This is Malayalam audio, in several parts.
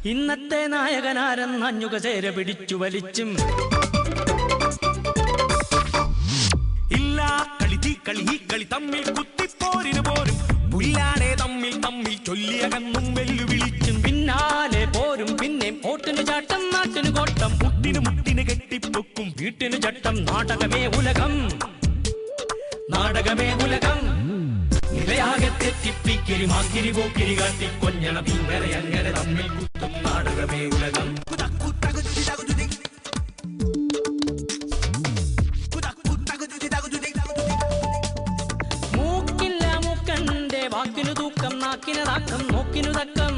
ഇന്നത്തെ നായകനാരെന്ന് അഞ്ഞുക ചേര പിടിച്ചു വലിച്ചും ഇല്ല കളി തീ കളി ഈ കളി തമ്മിൽ കുത്തിപ്പോരിന് പോരും പുല്ലാടെ തമ്മിൽ തമ്മിൽ ചൊല്ലിയകന്നും വെല്ലുവിളിച്ചും പിന്നാലെ പോരും പിന്നെയും ഓട്ടിന് ചാട്ടം നാട്ടിന് കോട്ടം മുട്ടിന് കെട്ടിപ്പൊക്കും വീട്ടിന് ചട്ടം നാടകമേ ഉലകം നാടകമേ ഉലകം നിലയാകെ തെറ്റിപ്പിക്കിരി മാക്കിരി പോക്കിരി കാട്ടി കൊഞ്ഞണ തീവരെ അങ്ങനെ തമ്മിൽ കുത്തും നാടകമേ ഉലകം മൂക്കില്ല മൂക്കന്റെ വാക്കിനു തൂക്കം നാക്കിന് താക്കം നോക്കിനു തക്കം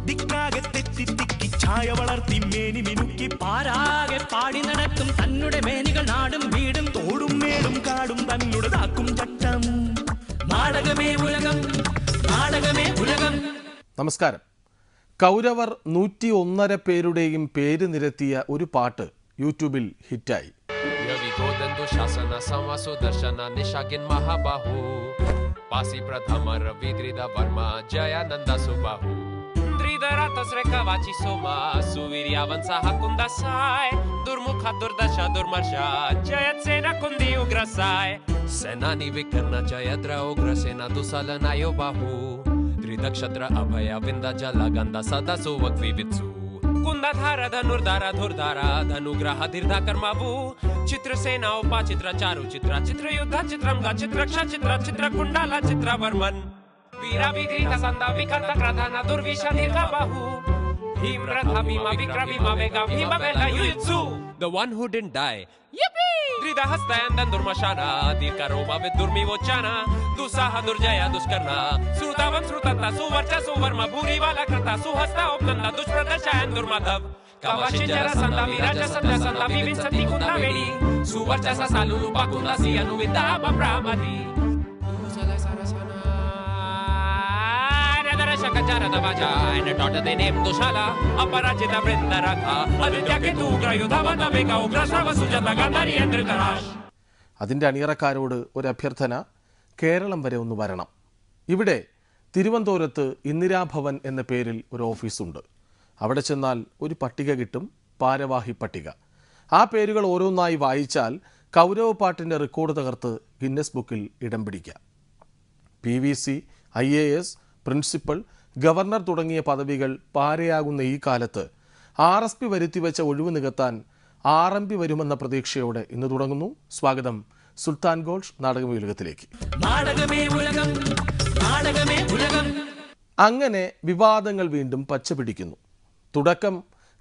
ദിക്കാകെ തെറ്റി തിക്കി ഛായ വളർത്തി മേനി മിനുക്കി പാരാകെ പാടി നടക്കും തന്നുടെ മേനികൾ നാടും വീടും തോടും മേടും കാടും തന്നുടെ താക്കും ചട്ടം നാടകമേ ഉലകം നാടകമേ ഉലകം. നമസ്കാരം. കൗരവർ 101 പേരുടെയും പേര് നിരത്തിയ ഒരു പാട്ട് യൂട്യൂബിൽ ഹിറ്റായി. सेनानी विकर्णा जयद्र उग्रसेना दुसलनायो बाहू त्रिदक्षत्र अभय विंदा जला गंधा सदा सुवक विवित्सु कुंदाधार धनुर्धार धुर्धार धनुग्रह दीर्घा कर्मावु चित्रसेना उपाचित्र चारु चित्र चित्र युद्ध चित्रंगा चित्रक्ष चित्र चित्र कुंडाला चित्र वर्मन वीरा विधीता संदा विकंत प्रधान दुर्विशा दीर्घा बाहू भीम रथा भीमा विक्रमिमा वेगा भीम वेला युत्सु the one who didn't die. Yippee! Drida hastayandan durmashana dirkaroma ved durmi vochana dusaha durjaya duskarna srutavam srutata suvarcha suvarma bhuri wala krata suhasta opnanda dushpradashayan durmadhav kavashinjara sanda viraja sanda sanda vivinsati kunda vedi suvarcha sa salulu pakunda siyanu vidama pramadi Shakachara Davaja and a daughter they named Dushala, Aparajita Brindaraka, Aditya Ketu, Grayudhavana Vega, Ugrasava Sujata Gandhari and Dhritarash. അതിൻ്റെ അണിയറക്കാരോട് ഒരു അഭ്യർത്ഥന, കേരളം വരെ ഒന്ന് വരണം. ഇവിടെ തിരുവനന്തപുരത്ത് ഇന്ദിരാഭവൻ എന്ന പേരിൽ ഒരു ഓഫീസുണ്ട്. അവിടെ ചെന്നാൽ ഒരു പട്ടിക കിട്ടും, ഭാരവാഹി പട്ടിക. ആ പേരുകൾ ഓരോന്നായി വായിച്ചാൽ കൗരവ പാട്ടിൻ്റെ റെക്കോർഡ് തകർത്ത് ഗിന്നസ് ബുക്കിൽ ഇടം പിടിക്കാം. PVC, IAS, പ്രിൻസിപ്പൽ, ഗവർണർ തുടങ്ങിയ പദവികൾ പാരയാകുന്ന ഈ കാലത്ത് RSP വരുത്തിവെച്ച ഒഴിവ് നികത്താൻ RMP വരുമെന്ന പ്രതീക്ഷയോടെ ഇന്ന് തുടങ്ങുന്നു. സ്വാഗതം സുൽത്താൻ ഗോൾഡ് നാടകമേലുകത്തിലേക്ക്. അങ്ങനെ വിവാദങ്ങൾ വീണ്ടും പച്ചപിടിക്കുന്നു. തുടക്കം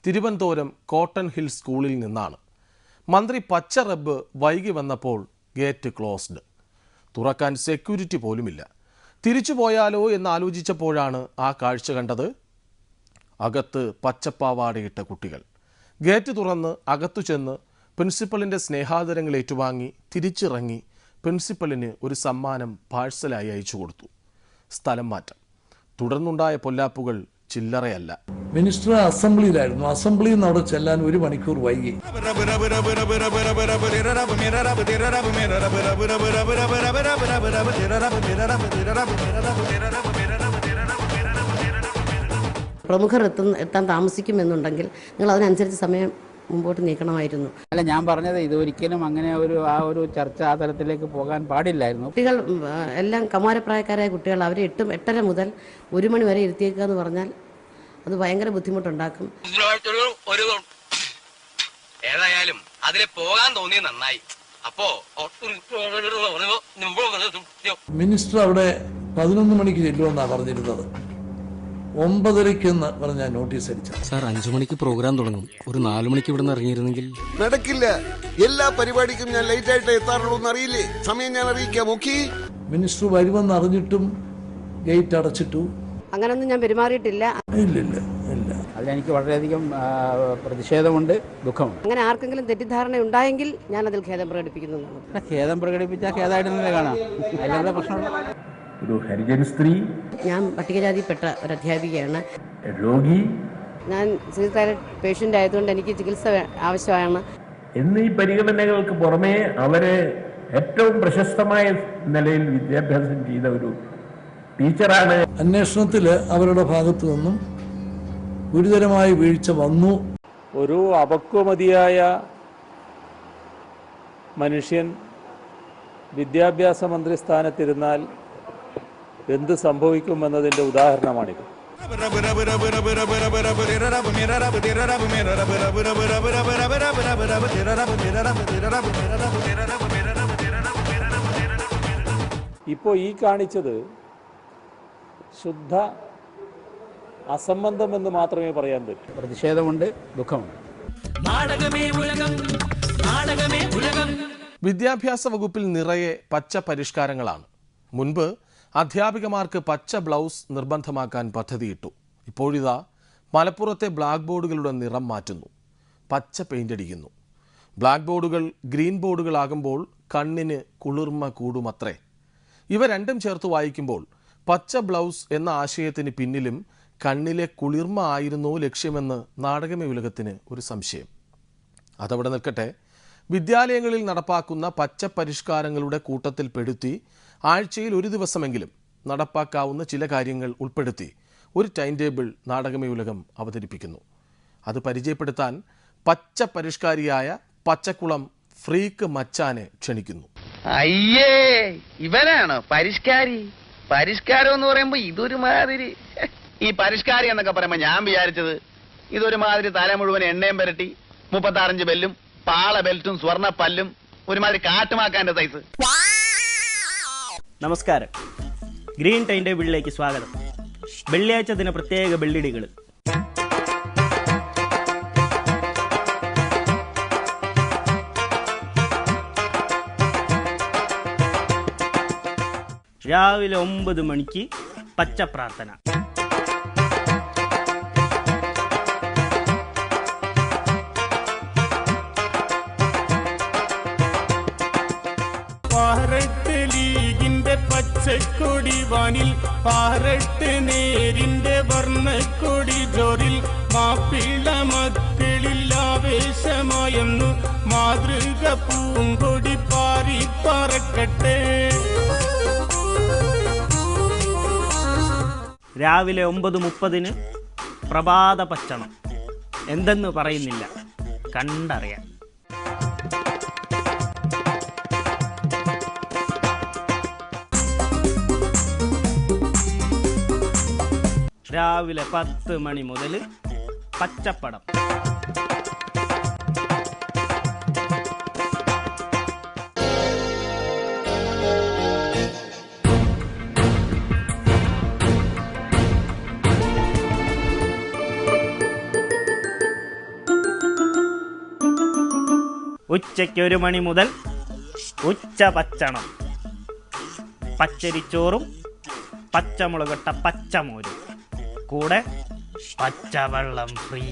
തിരുവനന്തപുരം കോട്ടൺ ഹിൽ സ്കൂളിൽ നിന്നാണ്. മന്ത്രി പച്ച റബ്ബ് വൈകി വന്നപ്പോൾ ഗേറ്റ് ക്ലോസ്ഡ്. തുറക്കാൻ സെക്യൂരിറ്റി പോലുമില്ല. തിരിച്ചു പോയാലോ എന്ന് ആലോചിച്ചപ്പോഴാണ് ആ കാഴ്ച കണ്ടത്. അകത്ത് പച്ചപ്പാവാടയിട്ട കുട്ടികൾ. ഗേറ്റ് തുറന്ന് അകത്തു ചെന്ന് പ്രിൻസിപ്പലിൻ്റെ സ്നേഹാദരങ്ങൾ ഏറ്റുവാങ്ങി തിരിച്ചിറങ്ങി പ്രിൻസിപ്പലിന് ഒരു സമ്മാനം പാഴ്സലായി അയച്ചു കൊടുത്തു. സ്ഥലം മാറ്റം. തുടർന്നുണ്ടായ പൊല്ലാപ്പുകൾ ചില്ലറയല്ല. മിനിസ്റ്റർ അസംബ്ലിയിലായിരുന്നു. അസംബ്ലിയിൽ നിന്ന് അവിടെ ചെല്ലാൻ 1 മണിക്കൂർ വൈകി. പ്രമുഖർ എത്താൻ താമസിക്കുമെന്നുണ്ടെങ്കിൽ നിങ്ങൾ അതിനനുസരിച്ച് സമയം മുമ്പോട്ട് നീക്കണമായിരുന്നു. അല്ല, ഞാൻ പറഞ്ഞത് ഇതൊരിക്കലും അങ്ങനെ ആ ഒരു ചർച്ച ആ തലത്തിലേക്ക് പോകാൻ പാടില്ലായിരുന്നു. കുട്ടികൾ എല്ലാം കൗമാരപ്രായക്കാരായ കുട്ടികൾ, അവരെ 8:30 മുതൽ 1 മണി വരെ ഇരുത്തിയേക്കുക എന്ന് പറഞ്ഞാൽ അത് ഭയങ്കര ബുദ്ധിമുട്ടുണ്ടാക്കും. ഏതായാലും അതിലെ പോകാൻ തോന്നിയത് നന്നായി. അപ്പോ മിനിസ്റ്റർ അവിടെ 11 മണിക്ക് ചെല്ലുമെന്നാണ് പറഞ്ഞിരുന്നത്. 9:30 പറഞ്ഞാൽ നോട്ടീസ് അടിച്ചു. സാർ 5 മണിക്ക് പ്രോഗ്രാം തുടങ്ങും. ഒരു 4 മണിക്ക് ഇവിടെ നിന്ന് ഇറങ്ങിയിരുന്നെങ്കിൽ. നടക്കില്ല. എല്ലാ പരിപാടിക്കും ഞാൻ ലേറ്റ് ആയിട്ട് എത്താറുള്ളൂ എന്നറിയില്ലേ? സമയം ഞാൻ അറിയിക്കാം. ഓക്കേ. മിനിസ്റ്റർ വരുമെന്ന് അറിഞ്ഞിട്ടും ഗേറ്റ് അടച്ചിട്ടു. അങ്ങനൊന്നും ഞാൻ പെരുമാറിയിട്ടില്ല. ഇല്ല. അതിലെനിക്ക് വളരെയധികം പ്രതിഷേധമുണ്ട്, ദുഃഖമുണ്ട്. അങ്ങനെ ആർക്കെങ്കിലും തെറ്റിദ്ധാരണ ഉണ്ടായെങ്കിൽ ഞാൻ അതിൽ ഖേദം പ്രകടിപ്പിക്കുന്നു. ഖേദം പ്രകടിപ്പിച്ചാൽ ഖേദമായിട്ട് തന്നെ കാണാം. അതിലെന്താ പ്രശ്നമുള്ള? ഒരു ഹരിജൻ സ്ത്രീ, ഞാൻ പട്ടികജാതിപ്പെട്ട ഒരു അധ്യാപികയാണ്. രോഗി, ഞാൻ സീരിയസ് പേഷ്യൻ്റ് ആയതുകൊണ്ട് എനിക്ക് ചികിത്സ ആവശ്യമാണ്. എന്നീ പരിഗണനകൾക്ക് പുറമെ അവരെ ഏറ്റവും പ്രശസ്തമായ നിലയിൽ വിദ്യാഭ്യാസം ചെയ്ത ഒരു ടീച്ചറാണ്. അന്വേഷണത്തിൽ അവരുടെ ഭാഗത്തു നിന്നും ഗുരുതരമായ വീഴ്ച വന്നു. ഒരു അപക്വമതിയായ മനുഷ്യൻ വിദ്യാഭ്യാസ മന്ത്രി സ്ഥാനത്തിരുന്നാൽ എന്ത് സംഭവിക്കുമെന്നതിൻ്റെ ഉദാഹരണമാണിത്. ഇപ്പോൾ ഈ കാണിച്ചത് ശുദ്ധ അസംബന്ധമെന്ന് മാത്രമേ പറയാൻ പറ്റൂ. പ്രതിഷേധമുണ്ട്, ദുഃഖമുണ്ട്. വിദ്യാഭ്യാസ വകുപ്പിൽ നിറയെ പച്ച പരിഷ്കാരങ്ങളാണ്. മുൻപ് അധ്യാപികമാർക്ക് പച്ച ബ്ലൗസ് നിർബന്ധമാക്കാൻ പദ്ധതിയിട്ടു. ഇപ്പോഴിതാ മലപ്പുറത്തെ ബ്ലാക്ക് ബോർഡുകളുടെ നിറം മാറ്റുന്നു, പച്ച പെയിന്റ് അടിക്കുന്നു. ബ്ലാക്ക് ബോർഡുകൾ ഗ്രീൻ ബോർഡുകളാകുമ്പോൾ കണ്ണിന് കുളിർമ കൂടുമത്രേ. ഇവ രണ്ടും ചേർത്ത് വായിക്കുമ്പോൾ പച്ച ബ്ലൗസ് എന്ന ആശയത്തിന് പിന്നിലും കണ്ണിലെ കുളിർമ ആയിരുന്നോ ലക്ഷ്യമെന്ന് നാടകമേ ഉലകത്തിന് ഒരു സംശയം. അതവിടെ നിൽക്കട്ടെ. വിദ്യാലയങ്ങളിൽ നടപ്പാക്കുന്ന പച്ച പരിഷ്കാരങ്ങളുടെ കൂട്ടത്തിൽ പെടുത്തി ആഴ്ചയിൽ ഒരു ദിവസമെങ്കിലും നടപ്പാക്കാവുന്ന ചില കാര്യങ്ങൾ ഉൾപ്പെടുത്തി ഒരു ടൈം ടേബിൾ നാടകമേ ഉലകം അവതരിപ്പിക്കുന്നു. അത് പരിചയപ്പെടുത്താൻ പച്ച പരിഷ്കാരിയായ പച്ചക്കുളം ഫ്രീക്ക് മച്ചാനെ ക്ഷണിക്കുന്നു. അയ്യേ, ഇവനാണോ പരിഷ്കാരി? പരിഷ്കാരം എന്ന് പറയുമ്പോ ഇതൊരു മാതിരി. ഈ പരിഷ്കാരി എന്നൊക്കെ പറയുമ്പോ ഞാൻ വിചാരിച്ചത് ഇതൊരു മാതിരി തല മുഴുവൻ എണ്ണയും പുരട്ടി 36 ബെല്ലും പാള ബെൽറ്റും സ്വർണ്ണ പല്ലും ഒരുമാതിരി കാട്ടുമാക്കാന്റെ സൈസ്. നമസ്കാരം, ഗ്രീൻ ടൈം ടേബിളിലേക്ക് സ്വാഗതം. വെള്ളിയാഴ്ച ദിന പ്രത്യേക വെള്ളിടികൾ. രാവിലെ 9 മണിക്ക് പച്ച പ്രാർത്ഥന. ലീഗിന്റെ പച്ചക്കൊടി വാനിൽ പാറട്ട് നേരിന്റെ വർണ്ണക്കൊടി ജോറിൽ മാപ്പിള മക്കളിൽ ആവേശമായെന്നു മാതൃക പൂങ്കൊടി പാറി പറക്കട്ടെ. രാവിലെ 9:30 പ്രഭാത പച്ചണം. എന്തെന്ന് പറയുന്നില്ല, കണ്ടറിയാം. രാവിലെ 10 മണി മുതൽ പച്ചപ്പടം. ഉച്ചയ്ക്ക് 1 മണി മുതൽ ഉച്ച പച്ചണം. പച്ചരിച്ചോറും പച്ചമുളകട്ട പച്ചമോരും കൂടെ പച്ചവെള്ളം ഫ്രീ.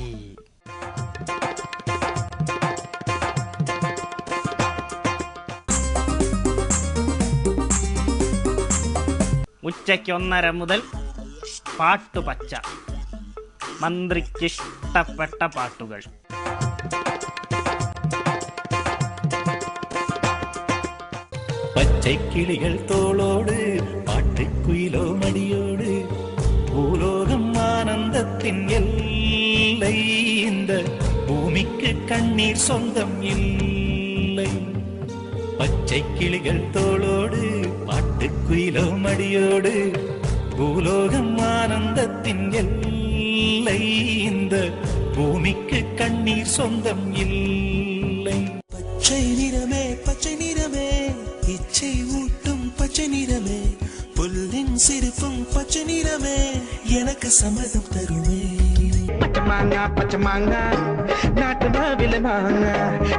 ഉച്ചയ്ക്ക് 1:30 മുതൽ പാട്ടുപച്ച. മന്ത്രിക്കിഷ്ടപ്പെട്ട പാട്ടുകൾ. പച്ചക്കിളികൾ തോളോട് പാട്ടുക്കുയിലോ മടിയോട് பூலோகம் ஆனந்தத்தின் எல்லை. இந்த பூமிக்கு கண்ணீர் சொந்தம் இல்லை. பச்சை கிளிகள் தோளோடு பாட்டுக்குயிலோ மடியோடு பூலோகம் ஆனந்தத்தின் எல்லை. இந்த பூமிக்கு கண்ணீர் சொந்தம் இல்லை. பச்சை நிறமே இச்சை ஊட்டும் பச்சை நிறமே, புல்லின் சிரிப்பும் பச்சை நிறமே, எனக்கு சம்மதம் தருமே. பச்சை மாங்கா நாட்டு மாவில மாங்கா.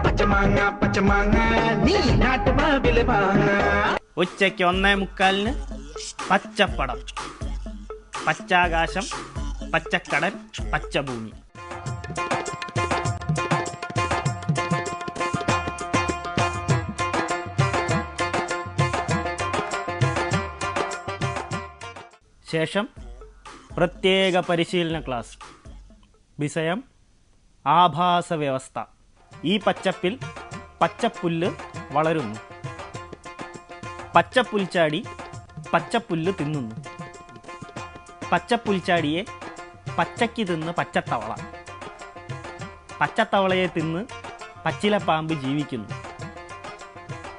பச்சை மாங்கா நீ நாட்டு மாவில மாங்கா. ഉച്ചയ്ക്ക് 1:45 പച്ചപ്പടം. പച്ചാകാശം, പച്ചക്കടൽ, പച്ചഭൂമി. ശേഷം പ്രത്യേക പരിശീലന ക്ലാസ്. വിഷയം ആഭാസ വ്യവസ്ഥ. ഈ പച്ചപ്പിൽ പച്ചപ്പുല്ല് വളരുന്നു. പച്ചപ്പുൽച്ചാടി പച്ചപ്പുല്ല് തിന്നുന്നു. പച്ചപ്പുൽച്ചാടിയെ പച്ചയ്ക്ക് തിന്ന് പച്ചത്തവള, പച്ചത്തവളയെ തിന്ന് പച്ചിലപ്പാമ്പ് ജീവിക്കുന്നു,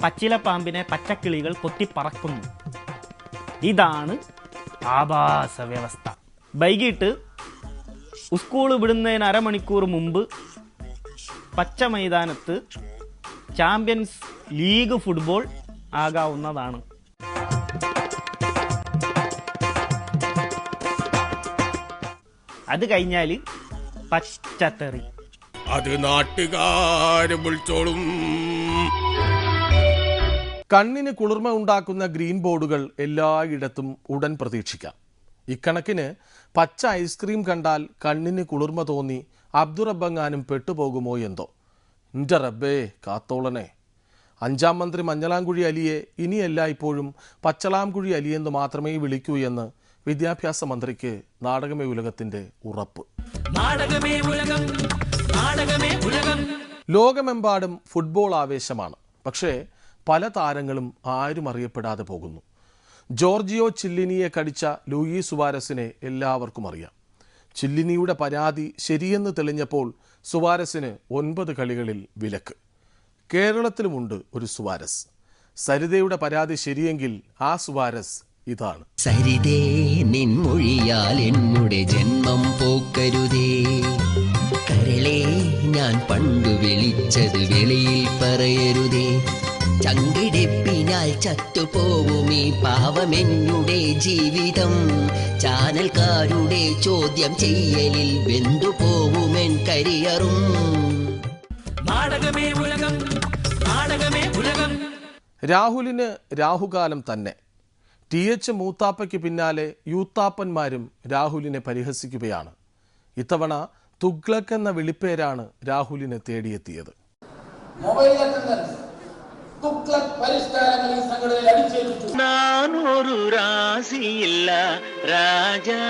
പച്ചിലപ്പാമ്പിനെ പച്ചക്കിളികൾ കൊത്തിപ്പറക്കുന്നു. ഇതാണ് ആവാസ വ്യവസ്ഥ. വൈകിട്ട് സ്കൂൾ വിടുന്നതിന് അരമണിക്കൂർ മുമ്പ് പച്ച മൈതാനത്ത് ചാമ്പ്യൻസ് ലീഗ് ഫുട്ബോൾ ആകാവുന്നതാണ്. അത് കഴിഞ്ഞാൽ പച്ചത്തെറി. അത് നാട്ടുകാരും വിളിച്ചോളും. കണ്ണിന് കുളിർമ ഉണ്ടാക്കുന്ന ഗ്രീൻ ബോർഡുകൾ എല്ലായിടത്തും ഉടൻ പ്രതീക്ഷിക്കാം. ഇക്കണക്കിന് പച്ച ഐസ്ക്രീം കണ്ടാൽ കണ്ണിന് കുളിർമ തോന്നി അബ്ദുറബ്ബങ്ങാനും പെട്ടുപോകുമോ എന്തോ. എൻ്റെ റബ്ബേ കാത്തോളനെ. 5ാം മന്ത്രി മഞ്ഞളാംകുഴി അലിയെ ഇനിയല്ല ഇപ്പോഴും പച്ചളാംകുഴി അലിയെന്ന് മാത്രമേ വിളിക്കൂ എന്ന് വിദ്യാഭ്യാസ മന്ത്രിക്ക് നാടകമേ ഉലകത്തിന്റെ ഉറപ്പ്. ലോകമെമ്പാടും ഫുട്ബോൾ ആവേശമാണ്. പക്ഷേ പല താരങ്ങളും ആരും അറിയപ്പെടാതെ പോകുന്നു. ജോർജിയോ ചില്ലിനിയെ കടിച്ച ലൂയി സുവാരസിനെ എല്ലാവർക്കും അറിയാം. ചില്ലിനിയുടെ പരാതി ശരിയെന്ന് തെളിഞ്ഞപ്പോൾ സുവാരസിന് 9 കളികളിൽ വിലക്ക്. കേരളത്തിലുമുണ്ട് ഒരു സുവാരസ്. സരിതയുടെ പരാതി ശരിയെങ്കിൽ ആ സുവാരസ് ഇതാണ്. സരിതേ നിൻമൊഴിയാൽ എന്നുടെ ജന്മം പോക്കരുതേ, കരളേ ഞാൻ പണ്ടു വിളിച്ചത് വെളിയിൽ പറയരുതേ, ചങ്കിടിപ്പിനാൽ ചത്തുപോവുമീ പാവമെന്നുടെ ജീവിതം, ചാനൽക്കാരുടെ ചോദ്യം ചെയ്യലിൽ വെന്തുപോവുമെൻ കരിയറും. രാഹുലിന് രാഹുകാലം തന്നെ. TH മൂത്താപ്പയ്ക്ക് പിന്നാലെ യൂത്താപ്പന്മാരും രാഹുലിനെ പരിഹസിക്കുകയാണ്. ഇത്തവണ തുഗ്ലക് എന്ന വിളിപ്പേരാണ് രാഹുലിനെ തേടിയെത്തിയത്. നാനൊരു രാശിയില്ല രാജാ,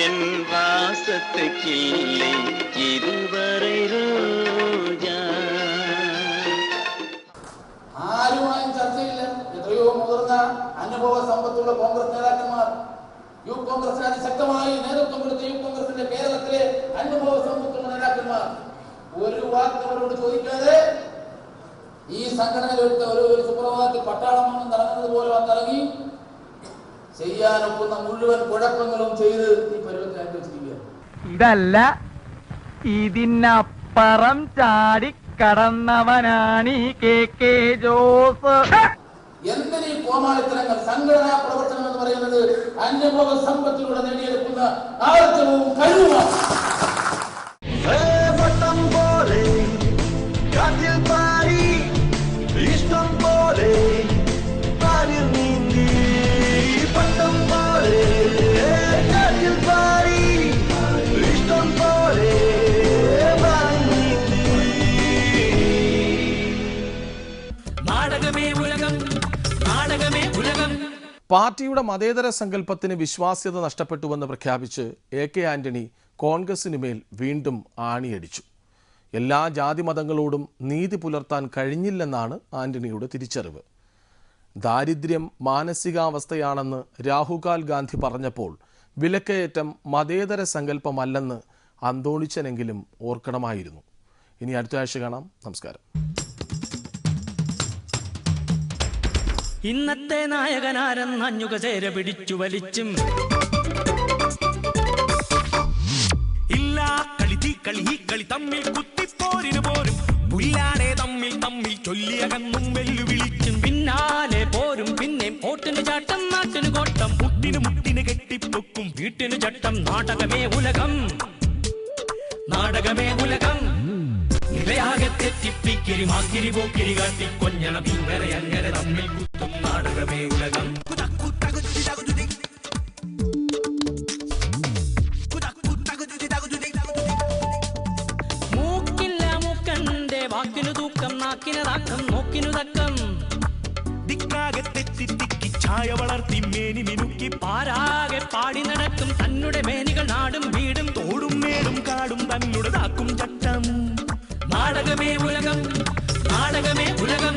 എൻ വാസത്തുക്കില്ലേ ഇരുവരെ രോജാ. ആരുമായും ചർച്ചയില്ല. എത്രയോ മുതിർന്ന അനുഭവ സമ്പത്തുള്ള കോൺഗ്രസ് നേതാക്കന്മാർ, യൂത്ത് കോൺഗ്രസിന് അതിശക്തമായി നേതൃത്വം കൊടുത്ത യൂത്ത് കോൺഗ്രസിന്റെ കേരളത്തിലെ അനുഭവ സമ്പത്തുള്ള നേതാക്കന്മാർ ഒരു വാക്ക് അവരോട് ചോദിക്കാതെ ഈ സംഘടനയിലെടുത്ത ഒരു സുപ്രഭാതത്തിൽ പട്ടാളം നടന്നത് പോലെ വന്നിറങ്ങി ചെയ്യാനൊക്കുന്ന മുഴുവൻ കുഴപ്പങ്ങളും ചെയ്ത് ഈ പരുവത്തിൽ അനുഭവിച്ചിരിക്കുക. ഇതല്ല, ഇതിനപ്പുറം ചാടി കടന്നവനാണ് KK ജോസ്. എന്തിനീ കോമാളിത്തരങ്ങൾ? സംഘടനാ പ്രവർത്തനം എന്ന് പറയുന്നത് അനുഭവ സമ്പത്തിലൂടെ നേടിയെടുക്കുന്ന ആർജവും കഴിവുമാണ്. ഇഷ്ടം പോലെ നീന്തി പട്ടം പോലെ ഇഷ്ടം പോലെ നാടകമേ ഉലകം, നാടകമേ ഉലകം. പാർട്ടിയുടെ മതേതര സങ്കല്പത്തിന് വിശ്വാസ്യത നഷ്ടപ്പെട്ടുവെന്ന് പ്രഖ്യാപിച്ച് AK ആന്റണി കോൺഗ്രസിനുമേൽ വീണ്ടും ആണിയടിച്ചു. എല്ലാ ജാതി മതങ്ങളോടും നീതി പുലർത്താൻ കഴിഞ്ഞില്ലെന്നാണ് ആന്റണിയുടെ തിരിച്ചറിവ്. ദാരിദ്ര്യം മാനസികാവസ്ഥയാണെന്ന് രാഹുൽ ഗാന്ധി പറഞ്ഞപ്പോൾ വിലക്കയറ്റം മതേതര സങ്കല്പമല്ലെന്ന് അന്തോണിച്ചനെങ്കിലും ഓർക്കണമായിരുന്നു. ഇനി അടുത്ത ആഴ്ച കാണാം. നമസ്കാരം. ഇന്നത്തെ നായകനാരെന്ന് അഞ്ഞുകചേര പിടിച്ചു വലിച്ചും ഇല്ല കളി കളി തമ്മിൽ കുത്തിപ്പോരിന് പോരും പുല്ലാടെ തമ്മിൽ ചൊല്ലിയകന്നും വെല്ലുവിളിച്ചും പിന്നാലെ പോരും പിന്നെയും ഓട്ടിന് ചാട്ടം നാട്ടിന് കോട്ടം മുട്ടിന് കെട്ടിപ്പൊക്കും വീട്ടിന് ചട്ടം. നാടകമേ ഉലകം, നാടകമേ ഉലകം. നിലയാകെ തെറ്റിപ്പിക്കിരി മാക്കിരി പോക്കിരി കാട്ടി കൊഞ്ഞണം ഇങ്ങനെ അങ്ങനെ തമ്മിൽ കുത്തും. നാടകമേ ഉലകം. മൂക്കില്ല മൂക്കന്റെ വാക്കിനു തൂക്കം, നാക്കിന് താക്കം, നോക്കിനു തക്കം. ദിക്കാകെ തെറ്റി ഛായ വളർത്തി മേനി മിനുക്കി പാരാകെ പാടി നടക്കും. തന്നുടെ മേനികൾ നാടും വീടും തോടും മേടും കാടും തന്നുടേതാക്കും ചട്ടം. നാടകമേ ഉലകം, നാടകമേ ഉലകം.